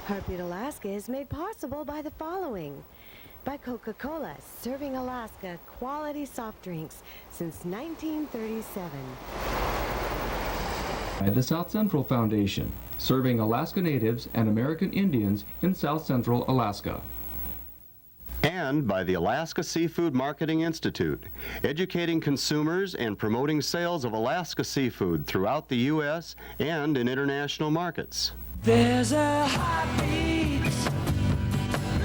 Heartbeat Alaska is made possible by the following. By Coca-Cola, serving Alaska quality soft drinks since 1937. By the South Central Foundation, serving Alaska Natives and American Indians in South Central Alaska. And by the Alaska Seafood Marketing Institute, educating consumers and promoting sales of Alaska seafood throughout the U.S. and in international markets. There's a heartbeat,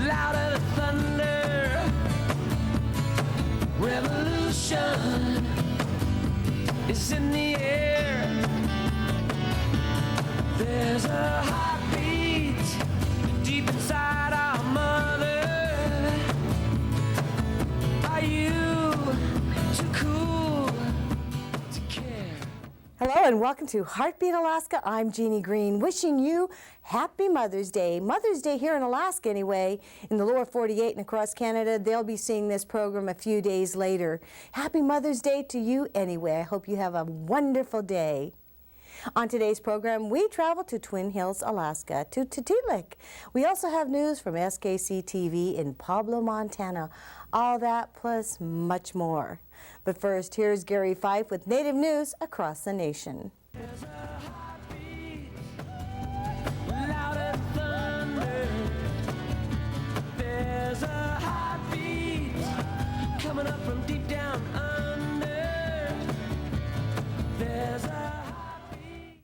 louder than thunder. Revolution is in the air. There's a heartbeat deep inside our mother. Are you too cool to care? Hello and welcome to Heartbeat Alaska. I'm Jeannie Green, wishing you happy Mother's Day. Mother's Day here in Alaska anyway. In the lower 48 and across Canada, they'll be seeing this program a few days later. Happy Mother's Day to you anyway. I hope you have a wonderful day. On today's program, we travel to Twin Hills, Alaska, to Tatitlek. We also have news from SKC-TV in Pueblo, Montana. All that plus much more. But first, here's Gary Fife with Native News across the nation. There's a heartbeat, louder than thunder. There's a heartbeat coming up from deep down under. There's a heartbeat.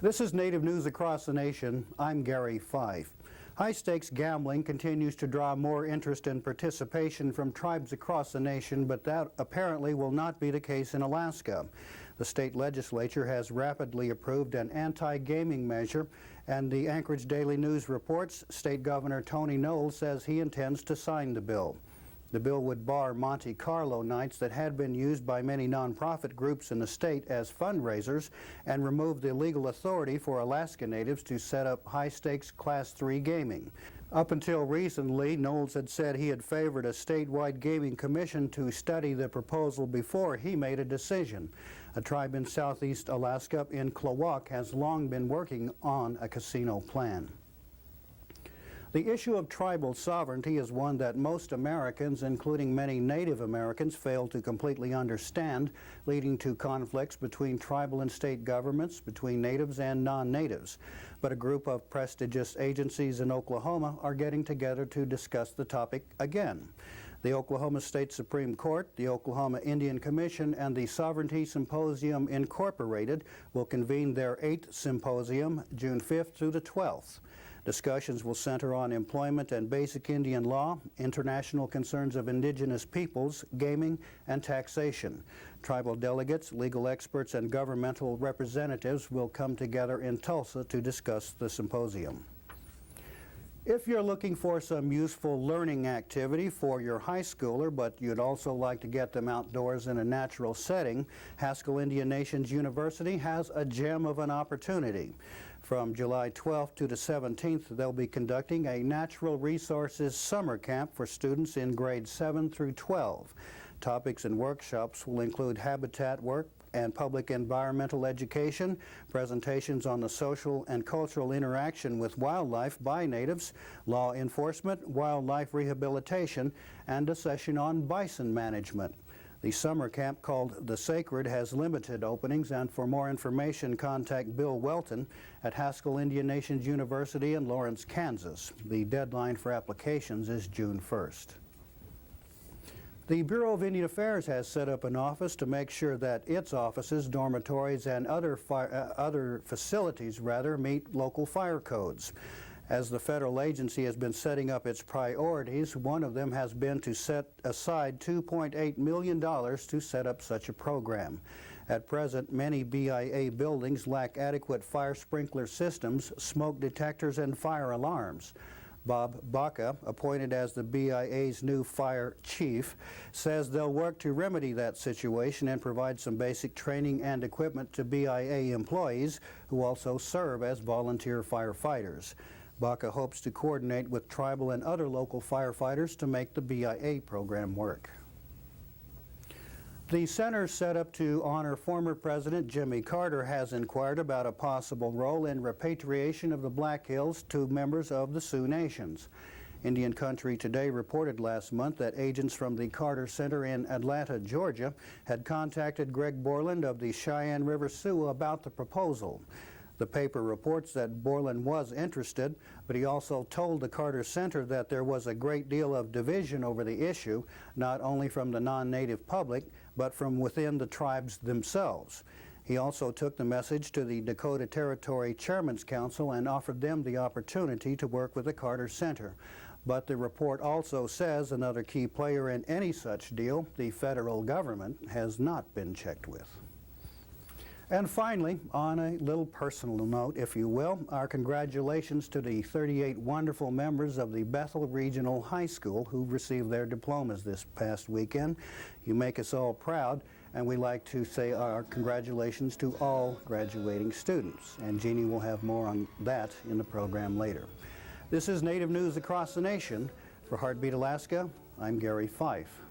This is Native News Across the Nation. I'm Gary Fife. High-stakes gambling continues to draw more interest and participation from tribes across the nation, but that apparently will not be the case in Alaska. The state legislature has rapidly approved an anti-gaming measure, and the Anchorage Daily News reports State Governor Tony Knowles says he intends to sign the bill. The bill would bar Monte Carlo nights that had been used by many nonprofit groups in the state as fundraisers and remove the legal authority for Alaska Natives to set up high-stakes Class 3 gaming. Up until recently, Knowles had said he had favored a statewide gaming commission to study the proposal before he made a decision. A tribe in southeast Alaska in Klawak has long been working on a casino plan. The issue of tribal sovereignty is one that most Americans, including many Native Americans, fail to completely understand, leading to conflicts between tribal and state governments, between natives and non-natives. But a group of prestigious agencies in Oklahoma are getting together to discuss the topic again. The Oklahoma State Supreme Court, the Oklahoma Indian Commission, and the Sovereignty Symposium Incorporated will convene their 8th symposium June 5th through the 12th. Discussions will center on employment and basic Indian law, international concerns of indigenous peoples, gaming, and taxation. Tribal delegates, legal experts, and governmental representatives will come together in Tulsa to discuss the symposium. If you're looking for some useful learning activity for your high schooler, but you'd also like to get them outdoors in a natural setting, Haskell Indian Nations University has a gem of an opportunity. From July 12th to the 17th, they'll be conducting a natural resources summer camp for students in grades 7 through 12. Topics and workshops will include habitat work and public environmental education, presentations on the social and cultural interaction with wildlife by natives, law enforcement, wildlife rehabilitation, and a session on bison management. The summer camp, called The Sacred, has limited openings, and for more information contact Bill Welton at Haskell Indian Nations University in Lawrence, Kansas. The deadline for applications is June 1st. The Bureau of Indian Affairs has set up an office to make sure that its offices, dormitories, and other facilities meet local fire codes. As the federal agency has been setting up its priorities, one of them has been to set aside $2.8 million to set up such a program. At present, many BIA buildings lack adequate fire sprinkler systems, smoke detectors, and fire alarms. Bob Baca, appointed as the BIA's new fire chief, says they'll work to remedy that situation and provide some basic training and equipment to BIA employees who also serve as volunteer firefighters. Baca hopes to coordinate with tribal and other local firefighters to make the BIA program work. The center set up to honor former President Jimmy Carter has inquired about a possible role in repatriation of the Black Hills to members of the Sioux Nations. Indian Country Today reported last month that agents from the Carter Center in Atlanta, Georgia, had contacted Greg Borland of the Cheyenne River Sioux about the proposal. The paper reports that Borland was interested, but he also told the Carter Center that there was a great deal of division over the issue, not only from the non-native public, but from within the tribes themselves. He also took the message to the Dakota Territory Chairman's Council and offered them the opportunity to work with the Carter Center. But the report also says another key player in any such deal, the federal government, has not been checked with. And finally, on a little personal note, if you will, our congratulations to the 38 wonderful members of the Bethel Regional High School who received their diplomas this past weekend. You make us all proud, and we like to say our congratulations to all graduating students. And Jeannie will have more on that in the program later. This is Native News Across the Nation. For Heartbeat Alaska, I'm Gary Fife.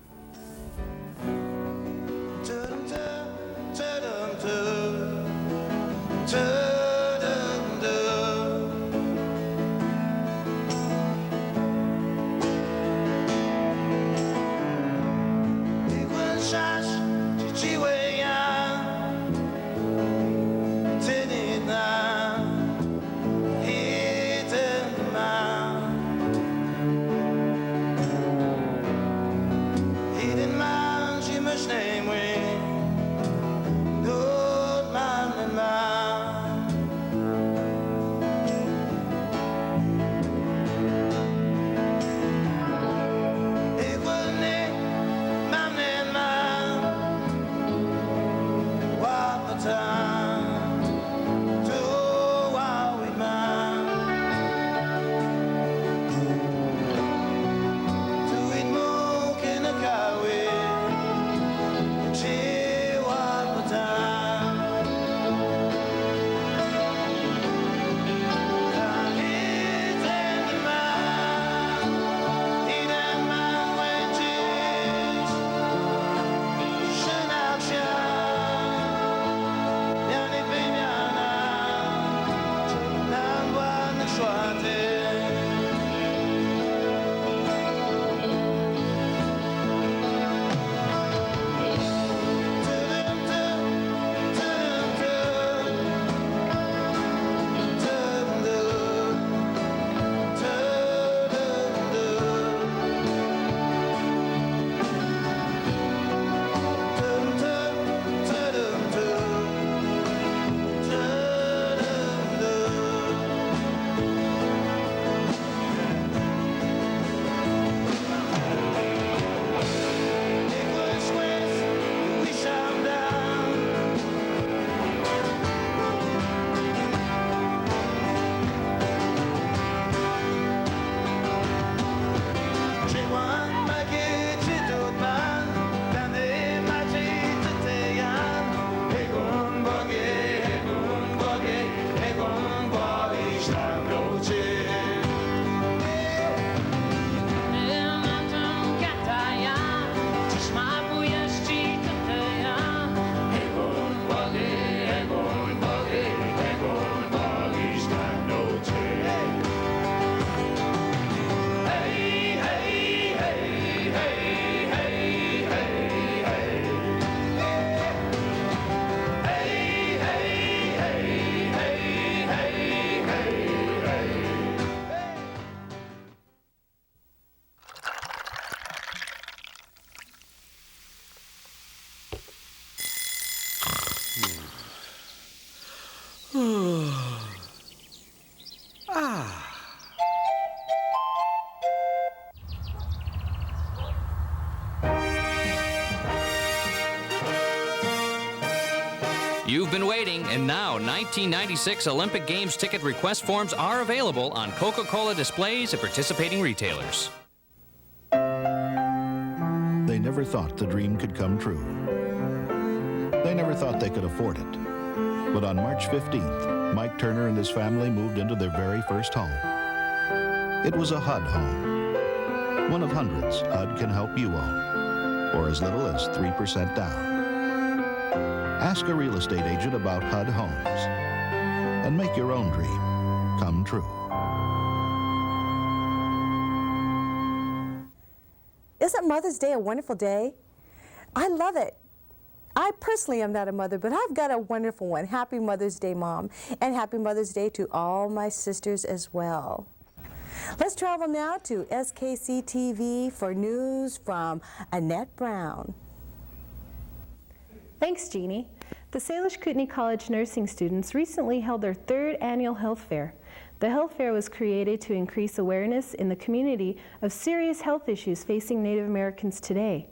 You've been waiting, and now 1996 Olympic Games ticket request forms are available on Coca-Cola displays at participating retailers. They never thought the dream could come true. They never thought they could afford it. But on March 15th, Mike Turner and his family moved into their very first home. It was a HUD home. One of hundreds HUD can help you own. or as little as 3% down. Ask a real estate agent about HUD Homes and make your own dream come true. Isn't Mother's Day a wonderful day? I love it. I personally am not a mother, but I've got a wonderful one. Happy Mother's Day, Mom. And happy Mother's Day to all my sisters as well. Let's travel now to SKC-TV for news from Annette Brown. Thanks, Jeannie. The Salish Kootenai College nursing students recently held their 3rd annual health fair. The health fair was created to increase awareness in the community of serious health issues facing Native Americans today.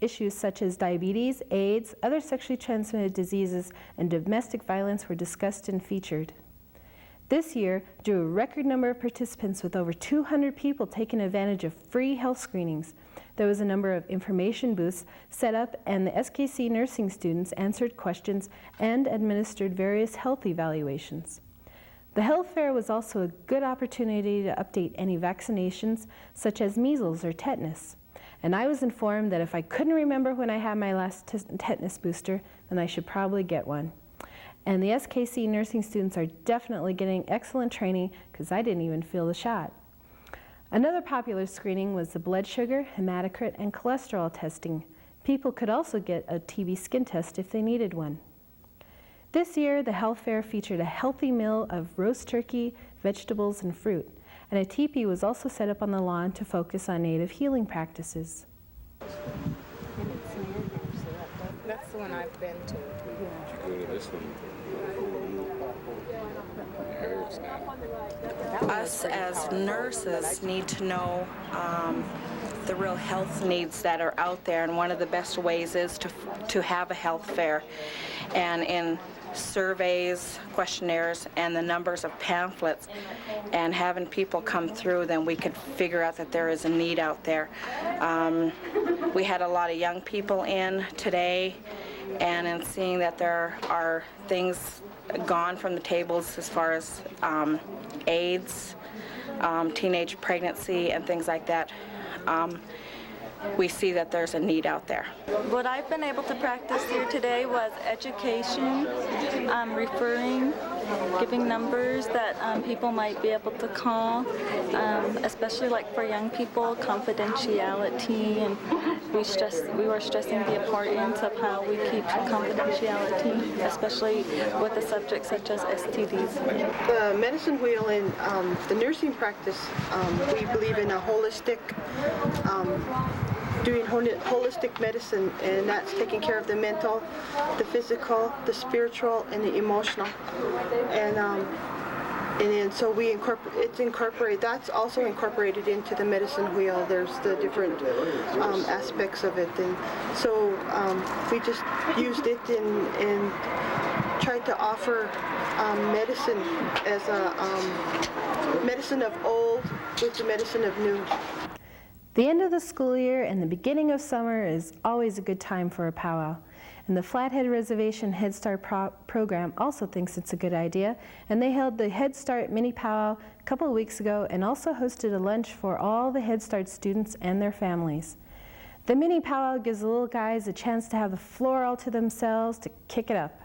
Issues such as diabetes, AIDS, other sexually transmitted diseases, and domestic violence were discussed and featured. This year drew a record number of participants with over 200 people taking advantage of free health screenings. There was a number of information booths set up, and the SKC nursing students answered questions and administered various health evaluations. The health fair was also a good opportunity to update any vaccinations, such as measles or tetanus. And I was informed that if I couldn't remember when I had my last tetanus booster, then I should probably get one. And the SKC nursing students are definitely getting excellent training, because I didn't even feel the shot. Another popular screening was the blood sugar, hematocrit, and cholesterol testing. People could also get a TB skin test if they needed one. This year, the health fair featured a healthy meal of roast turkey, vegetables, and fruit. And a teepee was also set up on the lawn to focus on Native healing practices. That's the one I've been to. Us as nurses need to know the real health needs that are out there, and one of the best ways is to have a health fair. And in surveys, questionnaires, and the numbers of pamphlets, and having people come through, then we could figure out that there is a need out there. We had a lot of young people in today, and in seeing that there are things gone from the tables as far as AIDS, teenage pregnancy, and things like that, we see that there's a need out there. What I've been able to practice here today was education, referring, giving numbers that people might be able to call, especially like for young people, confidentiality, and we were stressing the importance of how we keep confidentiality, especially with a subject such as STDs. The medicine wheel in the nursing practice, we believe in a holistic, doing holistic medicine, and that's taking care of the mental, the physical, the spiritual, and the emotional. And then so we incorporate. That's also incorporated into the medicine wheel. There's the different aspects of it, and so we just used it and tried to offer medicine as a medicine of old with the medicine of new. The end of the school year and the beginning of summer is always a good time for a powwow. And the Flathead Reservation Head Start program also thinks it's a good idea, and they held the Head Start mini powwow a couple of weeks ago and also hosted a lunch for all the Head Start students and their families. The mini powwow gives the little guys a chance to have the floor all to themselves to kick it up.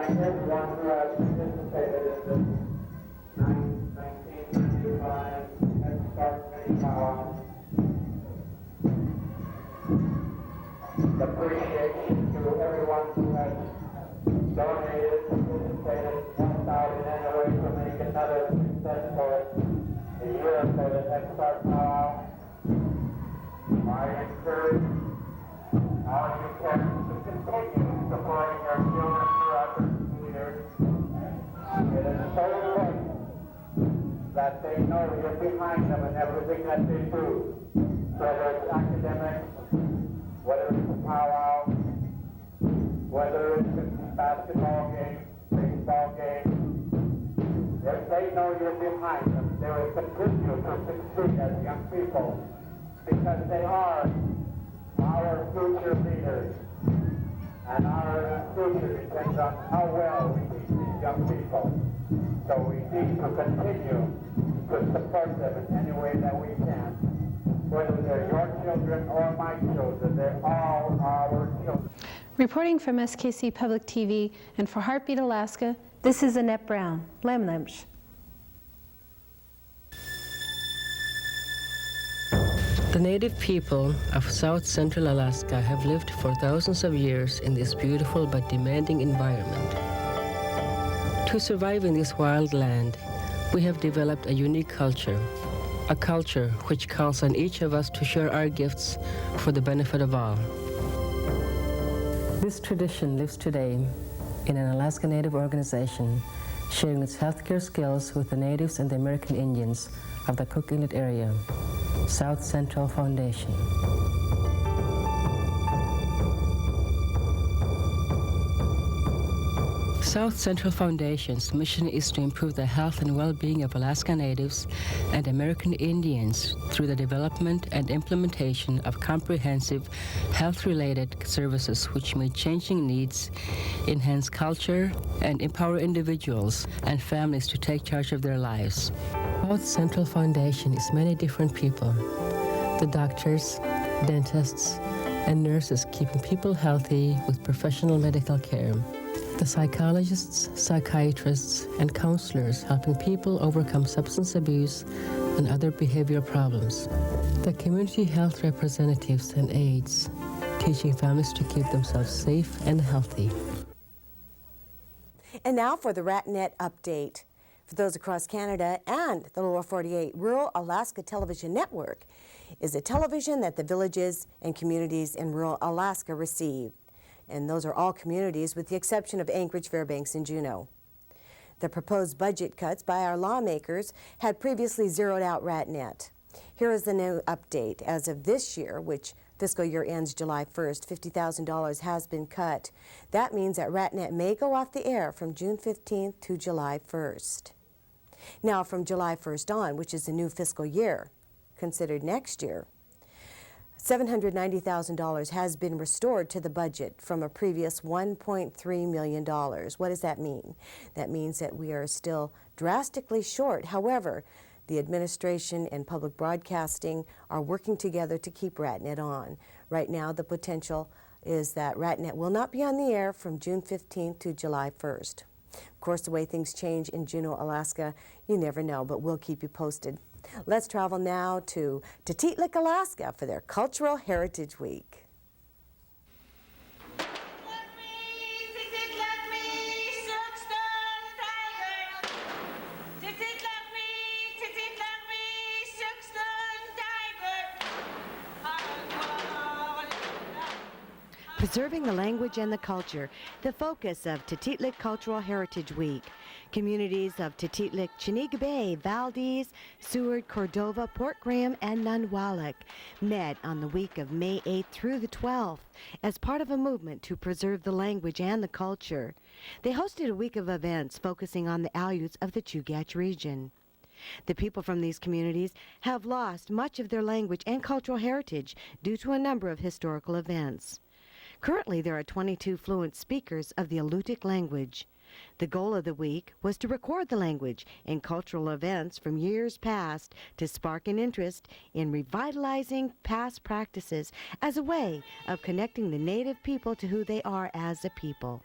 everyone who has participated in this 1995 Head Mini Powwow. Appreciation to everyone who has donated, participated, helped out in any way to make another successful year for the Head Start Powwow. I encourage all you parents to continue supporting your children throughout their school years. It is so important that they know you're behind them in everything that they do, whether it's academics, whether it's a powwow, whether it's a basketball game, baseball game. If they know you're behind them, they will continue to succeed as young people, because they are our future leaders, and our future depends on how well we teach these young people. So we need to continue to support them in any way that we can. Whether they're your children or my children, they're all our children. Reporting from SKC Public TV and for Heartbeat Alaska, this is Annette Brown. Lemlemsh. The native people of South Central Alaska have lived for thousands of years in this beautiful but demanding environment. To survive in this wild land, we have developed a unique culture, a culture which calls on each of us to share our gifts for the benefit of all. This tradition lives today in an Alaska Native organization, sharing its healthcare skills with the natives and the American Indians of the Cook Inlet area, South Central Foundation. South Central Foundation's mission is to improve the health and well-being of Alaska Natives and American Indians through the development and implementation of comprehensive health-related services which meet changing needs, enhance culture, and empower individuals and families to take charge of their lives. South Central Foundation is many different people. The doctors, dentists, and nurses keeping people healthy with professional medical care. The psychologists, psychiatrists, and counselors helping people overcome substance abuse and other behavioral problems. The community health representatives and aides, teaching families to keep themselves safe and healthy. And now for the RatNet update. For those across Canada and the Lower 48, Rural Alaska Television Network is a television that the villages and communities in rural Alaska receive. And those are all communities with the exception of Anchorage, Fairbanks, and Juneau. The proposed budget cuts by our lawmakers had previously zeroed out RatNet. Here is the new update. As of this year, which fiscal year ends July 1st, $50,000 has been cut. That means that RatNet may go off the air from June 15th to July 1st. Now, from July 1st on, which is the new fiscal year, considered next year, $790,000 has been restored to the budget from a previous $1.3 million. What does that mean? That means that we are still drastically short. However, the administration and public broadcasting are working together to keep RatNet on. Right now, the potential is that RatNet will not be on the air from June 15th to July 1st. Of course, the way things change in Juneau, Alaska, you never know, but we'll keep you posted. Let's travel now to Tatitlek, Alaska for their Cultural Heritage Week. Preserving the language and the culture, the focus of Tatitlek Cultural Heritage Week. Communities of Tatitlek, Chiniga Bay, Valdez, Seward, Cordova, Port Graham, and Nunwalek met on the week of May 8th through the 12th as part of a movement to preserve the language and the culture. They hosted a week of events focusing on the Aleuts of the Chugach region. The people from these communities have lost much of their language and cultural heritage due to a number of historical events. Currently, there are 22 fluent speakers of the Aleutic language. The goal of the week was to record the language and cultural events from years past to spark an interest in revitalizing past practices as a way of connecting the Native people to who they are as a people.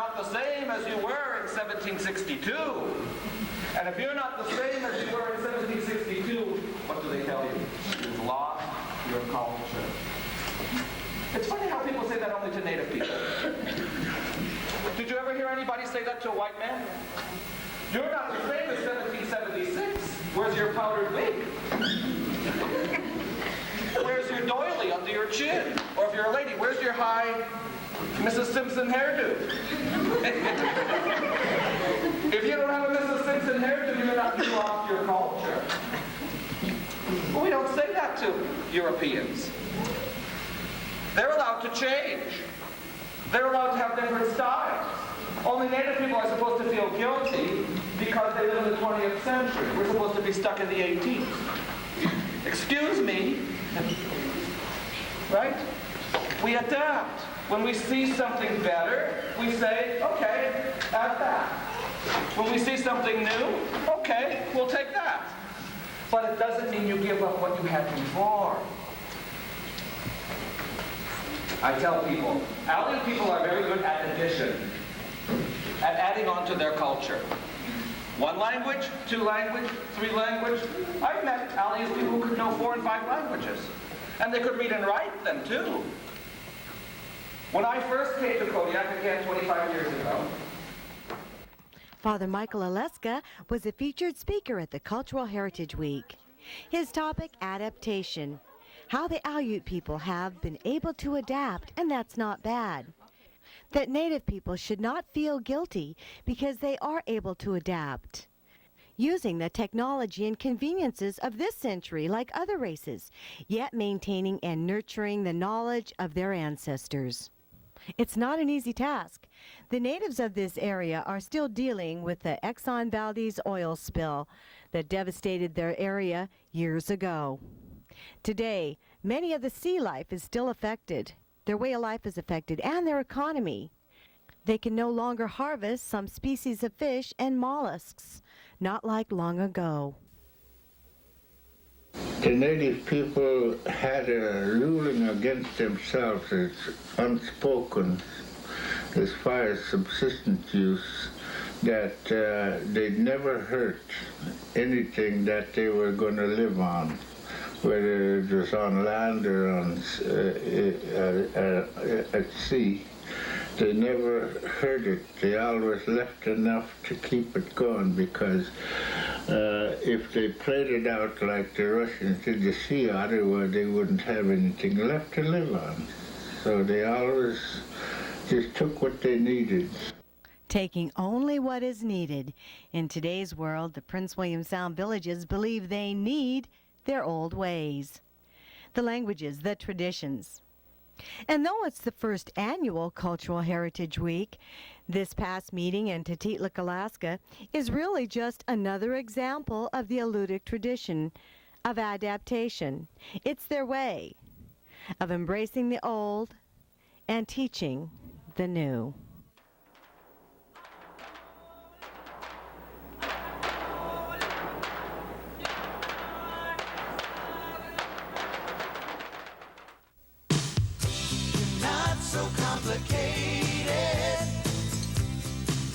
not the same as you were in 1762. And if you're not the same as you were in 1762, what do they tell you? You've lost your culture. It's funny how people say that only to native people. Did you ever hear anybody say that to a white man? You're not the same as 1776. Where's your powdered wig? Where's your doily under your chin? Or if you're a lady, where's your high Mrs. Simpson hairdo? If you don't have a Mrs. Simpson hairdo, you're not lost your culture. But we don't say that to Europeans. They're allowed to change. They're allowed to have different styles. Only native people are supposed to feel guilty because they live in the 20th century. We're supposed to be stuck in the 18th. Excuse me. Right? We adapt. When we see something better, we say, okay, add that. When we see something new, okay, we'll take that. But it doesn't mean you give up what you had before. I tell people, Allied people are very good at addition, at adding on to their culture. 1 language, 2 language, 3 language. I've met Allied people who could know 4 and 5 languages. And they could read and write them too. When I first came to Kodiak again 25 years ago, Father Michael Aleska was a featured speaker at the Cultural Heritage Week. His topic, adaptation. How the Aleut people have been able to adapt, and that's not bad. That Native people should not feel guilty because they are able to adapt, using the technology and conveniences of this century like other races, yet maintaining and nurturing the knowledge of their ancestors. It's not an easy task. The natives of this area are still dealing with the Exxon Valdez oil spill that devastated their area years ago. Today, many of the sea life is still affected. Their way of life is affected, and their economy. They can no longer harvest some species of fish and mollusks, not like long ago. The native people had a ruling against themselves as unspoken as far as subsistence use, that they'd never hurt anything that they were going to live on, whether it was on land or on at sea. They never hurt it. They always left enough to keep it going, because if they played it out like the Russians did the sea otter, well, they wouldn't have anything left to live on. So they always just took what they needed. Taking only what is needed. In today's world, the Prince William Sound villages believe they need their old ways, the languages, the traditions. And though it's the first annual Cultural Heritage Week, this past meeting in Tatitlek, Alaska, is really just another example of the Alutiiq tradition of adaptation. It's their way of embracing the old and teaching the new. So complicated,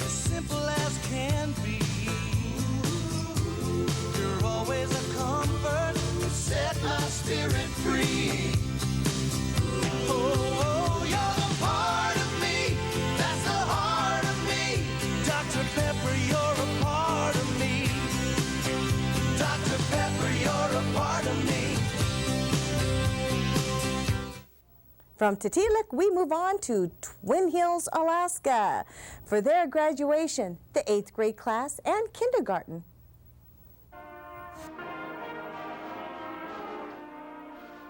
as simple as can be. You're always a comfort, set my spirit free. Oh, you're the part of me, that's the heart of me. Dr. Pepper, you're a part of me. Dr. Pepper, you're a part of me. From Tatitlek, we move on to Twin Hills, Alaska, for their graduation, the 8th grade class and kindergarten.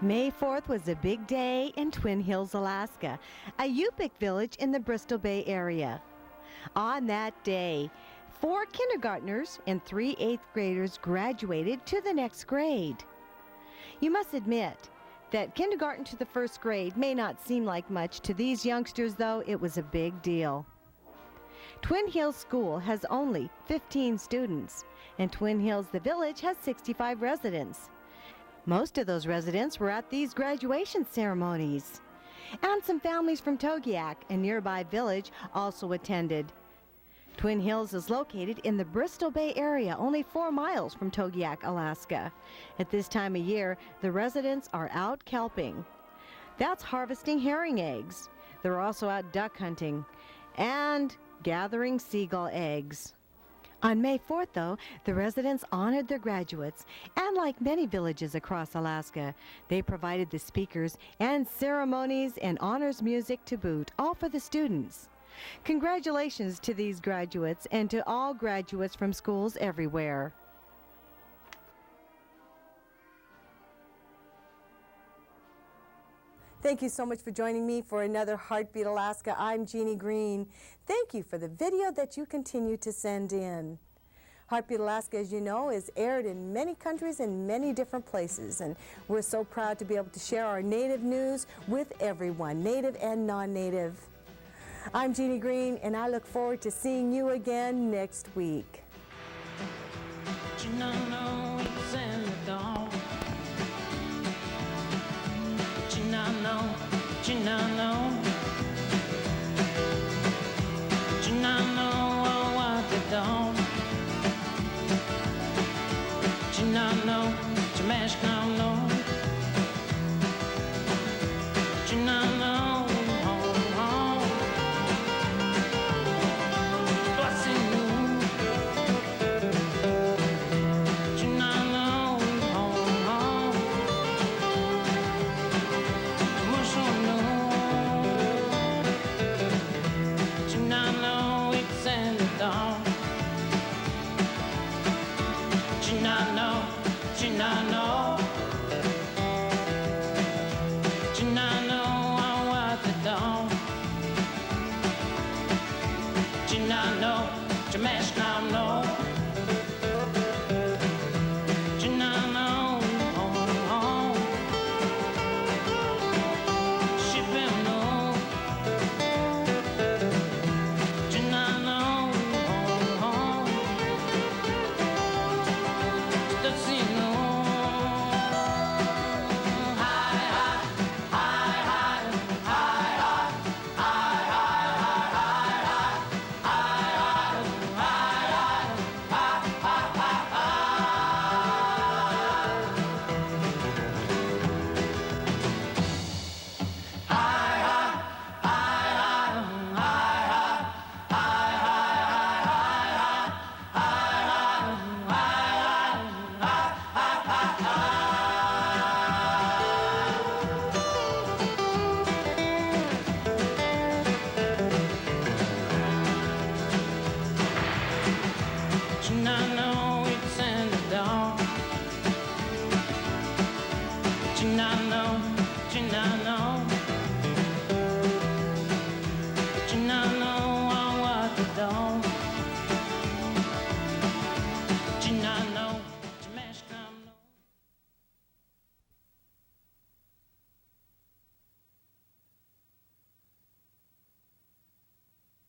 May 4th was a big day in Twin Hills, Alaska, a Yupik village in the Bristol Bay area. On that day, 4 kindergartners and 3 8th graders graduated to the next grade. You must admit that kindergarten to the 1st grade may not seem like much to these youngsters, though it was a big deal. Twin Hills School has only 15 students, and Twin Hills, the village, has 65 residents. Most of those residents were at these graduation ceremonies. and some families from Togiak, a nearby village, also attended. Twin Hills is located in the Bristol Bay area, only 4 miles from Togiak, Alaska. At this time of year, the residents are out kelping. That's harvesting herring eggs. They're also out duck hunting and gathering seagull eggs. On May 4th, though, the residents honored their graduates, and like many villages across Alaska, they provided the speakers and ceremonies and honors music to boot, all for the students. Congratulations to these graduates and to all graduates from schools everywhere. Thank you so much for joining me for another Heartbeat Alaska. I'm Jeannie Green. Thank you for the video that you continue to send in. Heartbeat Alaska, as you know, is aired in many countries and many different places, and we're so proud to be able to share our Native news with everyone, Native and non-Native. I'm Jeannie Green, and I look forward to seeing you again next week. Smash now, no.